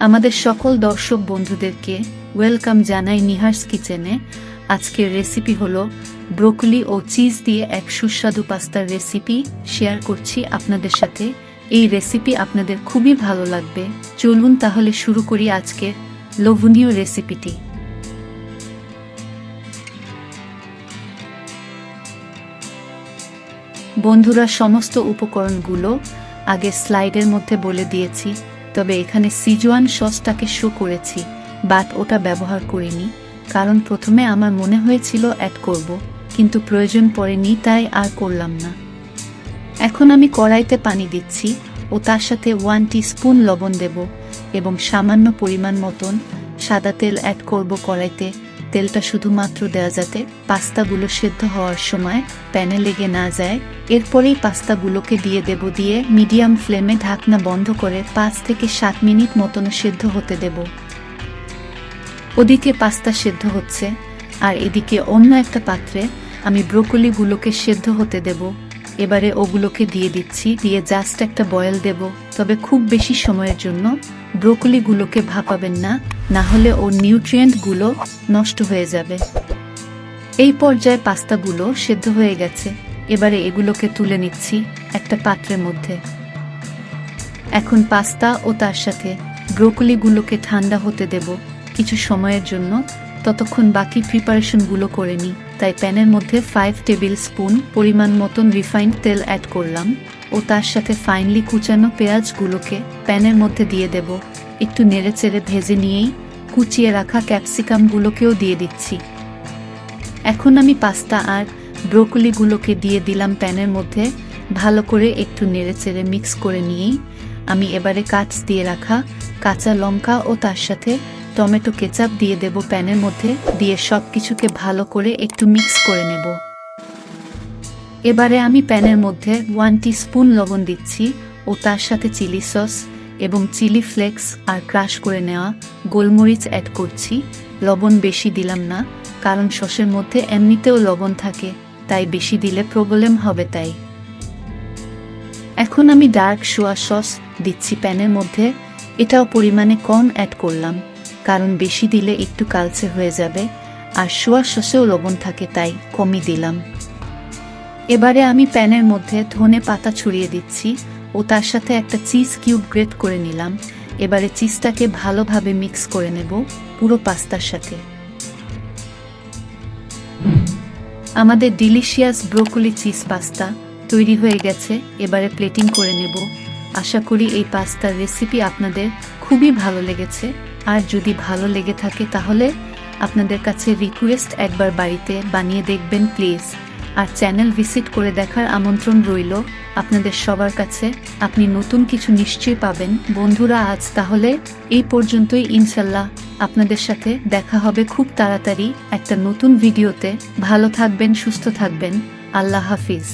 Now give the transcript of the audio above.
আমাদের সকল দর্শক বন্ধুদেরকে ওয়েলকাম জানাই নিহার্স কিচেনে। আজকের রেসিপি হলো ব্রোকলি ও চিজ দিয়ে এক সুস্বাদু পাস্তার রেসিপি শেয়ার করছি আপনাদের সাথে। এই রেসিপি আপনাদের খুবই ভালো লাগবে। চলুন তাহলে শুরু করি আজকের লোভনীয় রেসিপিটি। বন্ধুরা, সমস্ত উপকরণগুলো আগে স্লাইডের মধ্যে বলে দিয়েছি, তবে এখানে সিজওয়ান সসটাকে শো করেছি, বাট ওটা ব্যবহার করিনি, কারণ প্রথমে আমার মনে হয়েছিল অ্যাড করব, কিন্তু প্রয়োজন পড়েনি, তাই আর করলাম না। এখন আমি কড়াইতে পানি দিচ্ছি ও তার সাথে 1 টিস্পুন লবণ দেব এবং সামান্য পরিমাণ মতন সাদা তেল অ্যাড করব কড়াইতে। তেলটা শুধুমাত্র দেওয়া যাতে পাস্তাগুলো সেদ্ধ হওয়ার সময় প্যানে লেগে না যায়। এরপরেই পাস্তাগুলোকে দিয়ে দেব, দিয়ে মিডিয়াম ফ্লেমে ঢাকনা বন্ধ করে 5 থেকে 7 মিনিট মতন সেদ্ধ হতে দেব। ওদিকে পাস্তা সেদ্ধ হচ্ছে আর এদিকে অন্য একটা পাত্রে আমি ব্রোকলিগুলোকে সেদ্ধ হতে দেব। এবারে ওগুলোকে দিয়ে দিচ্ছি, দিয়ে জাস্ট একটা বয়েল দেব, তবে খুব বেশি সময়ের জন্য। ব্রোকলিগুলোকে ভাপাবেন না, না হলে ওর নিউট্রিয়েন্টগুলো নষ্ট হয়ে যাবে। এই পর্যায়ে পাস্তাগুলো সেদ্ধ হয়ে গেছে, এবারে এগুলোকে তুলে নিচ্ছি একটা পাত্রের মধ্যে। এখন পাস্তা ও তার সাথে ব্রোকলিগুলোকে ঠান্ডা হতে দেব কিছু সময়ের জন্য, ততক্ষণ বাকি প্রিপারেশনগুলো করে নিই। তাই প্যানের মধ্যে 5 টেবিল স্পুন পরিমাণ মতন রিফাইন্ড তেল অ্যাড করলাম ও তার সাথে ফাইনলি কুচানো পেঁয়াজগুলোকে প্যানের মধ্যে দিয়ে দেব। একটু নেড়েচেড়ে ভেজে নিয়েই কুচিয়ে রাখা ক্যাপসিকামগুলোকেও দিয়ে দিচ্ছি। এখন আমি পাস্তা আর ব্রোকলিগুলোকে দিয়ে দিলাম প্যানের মধ্যে। ভালো করে একটু নেড়েচেড়ে মিক্স করে নিয়েই আমি এবারে কাটস দিয়ে রাখা কাঁচা লঙ্কা ও তার সাথে টমেটো কেচাপ দিয়ে দেব প্যানের মধ্যে, দিয়ে সব কিছুকে ভালো করে একটু মিক্স করে নেব। এবারে আমি প্যানের মধ্যে 1 টিস্পুন লবণ দিচ্ছি ও তার সাথে চিলি সস এবং চিলি ফ্লেক্স আর ক্রাশ করে নেওয়া গোলমরিচ অ্যাড করছি। লবণ বেশি দিলাম না, কারণ সসের মধ্যে এমনিতেও লবণ থাকে, তাই বেশি দিলে প্রবলেম হবে। তাই এখন আমি ডার্ক সোয়া সস দিচ্ছি প্যানের মধ্যে। এটাও পরিমাণে কম অ্যাড করলাম, কারণ বেশি দিলে একটু কালচে হয়ে যাবে, আর সোয়া সসেও লবণ থাকে, তাই কমই দিলাম। এবারে আমি প্যানের মধ্যে ধনে পাতা ছড়িয়ে দিচ্ছি ও তার সাথে একটা চিজ কিউব গ্রেট করে নিলাম। এবারে চিজটাকে ভালোভাবে মিক্স করে নেব পুরো পাস্তার সাথে। আমাদের ডিলিশিয়াস ব্রোকলি চিজ পাস্তা তৈরি হয়ে গেছে। এবারে প্লেটিং করে নেব। আশা করি এই পাস্তার রেসিপি আপনাদের খুবই ভালো লেগেছে, আর যদি ভালো লেগে থাকে তাহলে আপনাদের কাছে রিকোয়েস্ট, একবার বাড়িতে বানিয়ে দেখবেন প্লিজ। আর চ্যানেল ভিজিট করে দেখার আমন্ত্রণ রইল আপনাদের সবার কাছে। আপনি নতুন কিছু নিশ্চয়ই পাবেন। বন্ধুরা, আজ তাহলে এই পর্যন্তই। ইনশাল্লাহ আপনাদের সাথে দেখা হবে খুব তাড়াতাড়ি একটা নতুন ভিডিওতে। ভালো থাকবেন, সুস্থ থাকবেন। আল্লাহ হাফিজ।